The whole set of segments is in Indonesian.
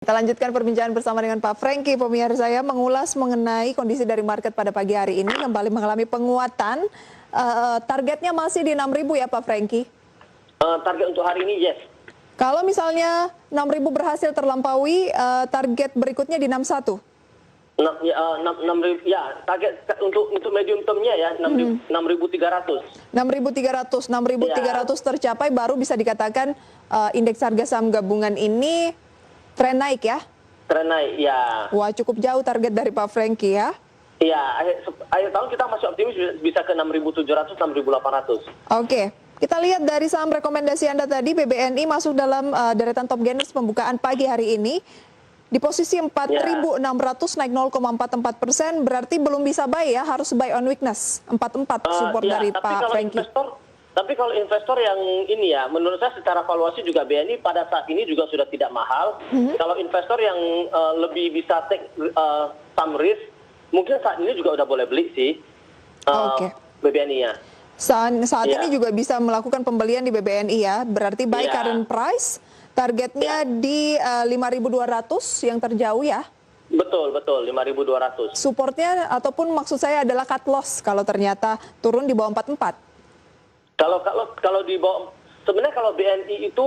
Kita lanjutkan perbincangan bersama dengan Pak Franky. Pemirsa, saya mengulas mengenai kondisi dari market pada pagi hari ini kembali mengalami penguatan. Targetnya masih di 6.000 ya Pak Franky? Target untuk hari ini yes. Kalau misalnya 6.000 berhasil terlampaui, target berikutnya di 61? 6.000 ya, target untuk medium termnya ya 6.300. 6.300 tercapai baru bisa dikatakan indeks harga saham gabungan ini tren naik ya? Tren naik ya. Wah, cukup jauh target dari Pak Franky ya? Iya, akhir tahun kita masih optimis bisa ke 6.700, 6.800. Oke. Kita lihat dari saham rekomendasi Anda tadi, BBNI masuk dalam deretan top gainers pembukaan pagi hari ini. Di posisi 4.600 naik 0,44%, berarti belum bisa buy ya, harus buy on weakness. 44 support dari Pak Franky. Tapi kalau investor yang ini ya, menurut saya secara valuasi juga BNI pada saat ini juga sudah tidak mahal. Kalau investor yang lebih bisa take some risk, mungkin saat ini juga udah boleh beli sih BBNI-nya. Saat ini juga bisa melakukan pembelian di BBNI ya, berarti buy current price, targetnya di 5.200 yang terjauh ya? Betul, 5.200. Supportnya ataupun maksud saya adalah cut loss kalau ternyata turun di bawah 44. Kalau di bawah, sebenarnya kalau BNI itu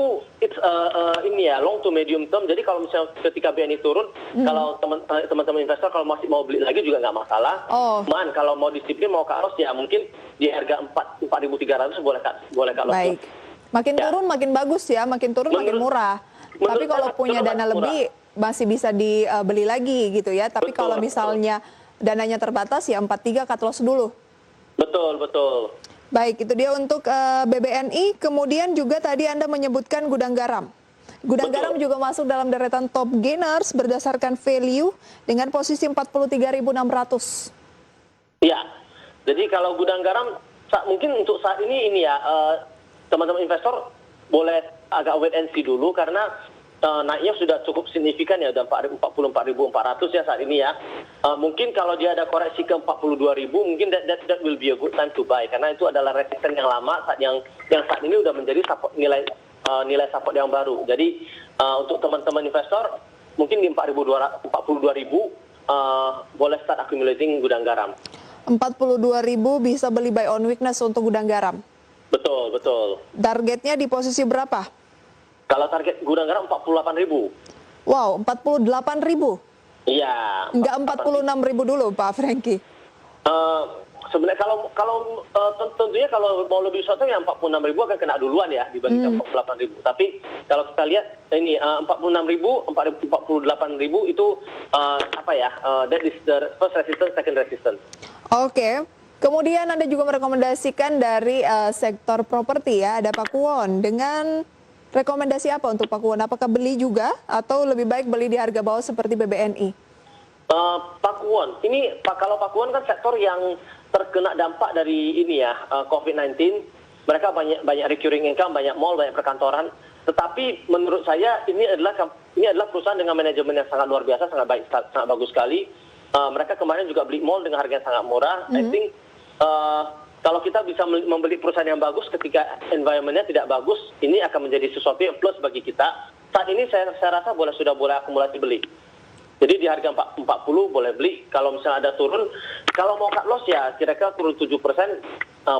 ini ya long to medium term. Jadi kalau misalnya ketika BNI turun, kalau teman-teman investor kalau masih mau beli lagi juga nggak masalah. Kalau mau disiplin mau cut loss ya mungkin di harga 4.300 boleh cut loss. Baik. Makin turun makin bagus ya, makin turun makin murah. Tapi kalau punya dana lebih masih bisa dibeli lagi gitu ya. Tapi kalau misalnya dananya terbatas ya 43 cut loss dulu. Betul. Baik, itu dia untuk BBNI. Kemudian juga tadi Anda menyebutkan gudang garam. Gudang garam juga masuk dalam deretan top gainers berdasarkan value dengan posisi 43.600. Iya. Jadi kalau gudang garam mungkin untuk saat ini ya teman-teman investor boleh agak wait and see dulu karena naiknya sudah cukup signifikan ya, udah 44.400 ya saat ini ya. Mungkin kalau dia ada koreksi ke 42.000, mungkin that will be a good time to buy karena itu adalah resisten yang lama yang saat ini udah menjadi support, nilai support yang baru. Jadi untuk teman-teman investor mungkin di 42.000 boleh start accumulating gudang garam. 42.000 bisa beli buy on weakness untuk gudang garam. Betul. Targetnya di posisi berapa? Kalau target gudang garam 48.000. Wow, 48.000. Iya. Enggak 46.000 dulu, Pak Franky. Sebenarnya kalau tentunya kalau mau lebih short ya 46.000 akan kena duluan ya dibandingkan 48.000. Tapi kalau kita lihat ini 46.000, 48.000 itu that is the first resistance, second resistance. Oke. Kemudian Anda juga merekomendasikan dari sektor properti ya, ada Pakuwon. Dengan rekomendasi apa untuk Pakuwon? Apakah beli juga atau lebih baik beli di harga bawah seperti BBNI? Pakuwon, kalau Pakuwon kan sektor yang terkena dampak dari ini ya COVID-19. Mereka banyak recurring income, banyak mall, banyak perkantoran. Tetapi menurut saya ini adalah perusahaan dengan manajemen yang sangat luar biasa, sangat baik, sangat bagus sekali. Mereka kemarin juga beli mall dengan harga yang sangat murah. I think kalau kita bisa membeli perusahaan yang bagus ketika environment-nya tidak bagus, ini akan menjadi sesuatu yang plus bagi kita. Saat ini saya rasa sudah boleh akumulasi beli. Jadi di harga 40 boleh beli. Kalau misalnya ada turun, kalau mau cut loss ya kira-kira turun 7%,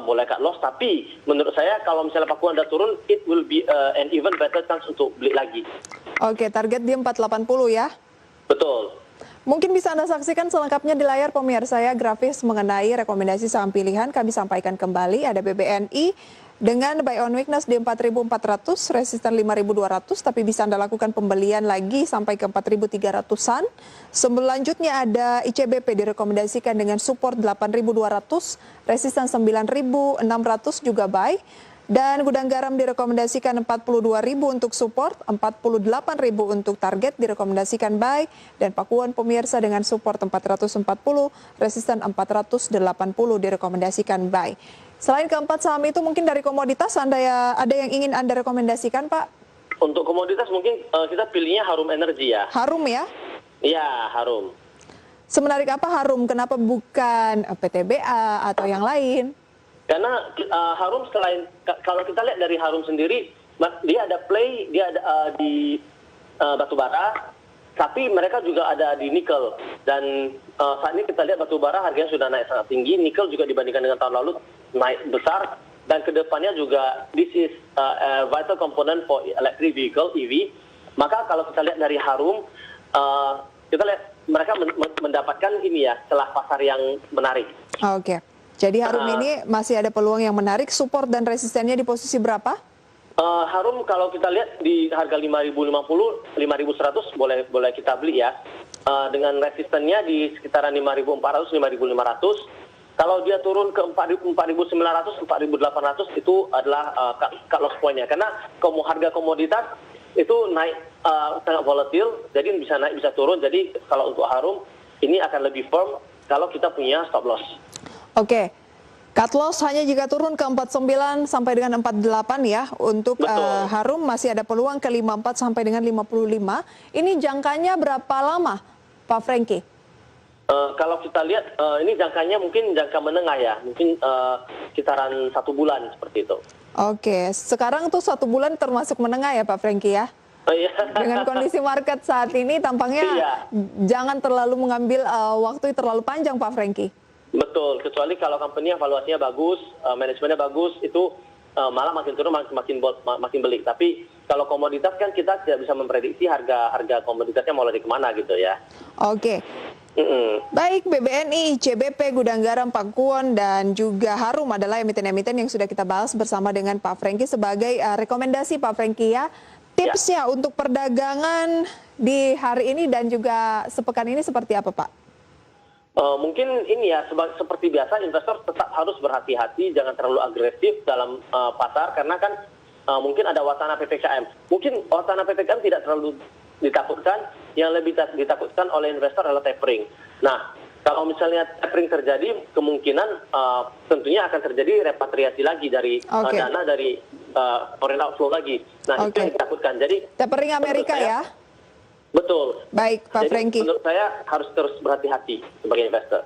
boleh cut loss. Tapi menurut saya kalau misalnya Pakuwon ada turun, it will be an even better chance untuk beli lagi. Oke, target di 480 ya? Betul. Mungkin bisa Anda saksikan selengkapnya di layar pemirsa ya, grafis mengenai rekomendasi saham pilihan kami sampaikan kembali. Ada BBNI dengan buy on weakness di 4.400, resisten 5.200, tapi bisa Anda lakukan pembelian lagi sampai ke 4.300-an. Selanjutnya ada ICBP direkomendasikan dengan support 8.200, resisten 9.600 juga buy. Dan gudang garam direkomendasikan 42.000 untuk support, 48.000 untuk target direkomendasikan buy, dan Pakuwon pemirsa dengan support 440, resisten 480 direkomendasikan buy. Selain keempat saham itu mungkin dari komoditas ada yang ingin Anda rekomendasikan, Pak? Untuk komoditas mungkin kita pilihnya Harum Energy ya. Harum ya? Iya, Harum. Semenarik apa Harum? Kenapa bukan PTBA atau yang lain? Karena Harum kalau kita lihat dari Harum sendiri, dia ada play, dia ada di batubara, Tapi mereka juga ada di nikel, dan saat ini kita lihat batu bara harganya sudah naik sangat tinggi, nikel juga dibandingkan dengan tahun lalu naik besar, dan kedepannya juga this is a vital component for electric vehicle EV. Maka kalau kita lihat dari Harum, kita lihat mereka mendapatkan ini ya celah pasar yang menarik. Oke, jadi Harum ini masih ada peluang yang menarik. Support dan resistennya di posisi berapa? Harum kalau kita lihat di harga 5.050, 5.100 boleh kita beli ya. Dengan resistennya di sekitaran 5.400, 5.500. Kalau dia turun ke 4.900, 4.800 itu adalah cut loss point-nya. Karena harga komoditas itu naik sangat volatil, jadi bisa naik bisa turun. Jadi kalau untuk Harum ini akan lebih firm kalau kita punya stop loss. Oke. Cut loss hanya jika turun ke 49 sampai dengan 48 ya. Untuk Harum masih ada peluang ke 54 sampai dengan 55. Ini jangkanya berapa lama, Pak Franky? Kalau kita lihat ini jangkanya mungkin jangka menengah ya. Mungkin sekitaran 1 bulan seperti itu. Oke, sekarang tuh 1 bulan termasuk menengah ya Pak Franky ya? Iya. Dengan kondisi market saat ini tampaknya jangan terlalu mengambil waktu terlalu panjang Pak Franky. Betul, kecuali kalau company valuasinya bagus, manajemennya bagus, itu malah makin turun makin beli. Tapi kalau komoditas kan kita tidak bisa memprediksi harga komoditasnya mau lari kemana gitu ya. Oke. Baik, BBNI, CBP, Gudang Garam, Pakuwon, dan juga Harum adalah emiten-emiten yang sudah kita bahas bersama dengan Pak Franky sebagai rekomendasi Pak Franky ya. Tipsnya untuk perdagangan di hari ini dan juga sepekan ini seperti apa Pak? Mungkin ini ya, seperti biasa investor tetap harus berhati-hati, jangan terlalu agresif dalam pasar, karena kan mungkin ada wacana PPKM. Mungkin wacana PPKM tidak terlalu ditakutkan, yang lebih ditakutkan oleh investor adalah tapering. Nah, kalau misalnya tapering terjadi, kemungkinan tentunya akan terjadi repatriasi lagi dari dana dari foreign outflow lagi. Nah, itu yang ditakutkan. Jadi tapering Amerika ya? Betul. Baik, Pak Franky. Menurut saya harus terus berhati-hati sebagai investor.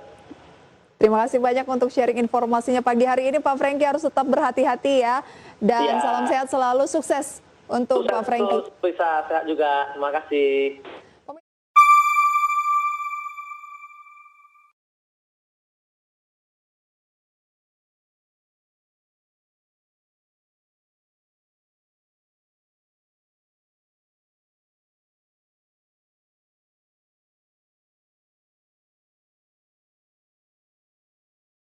Terima kasih banyak untuk sharing informasinya pagi hari ini Pak Franky, harus tetap berhati-hati ya. Dan salam sehat selalu, sukses untuk Pak Franky. Bisa sehat juga, terima kasih.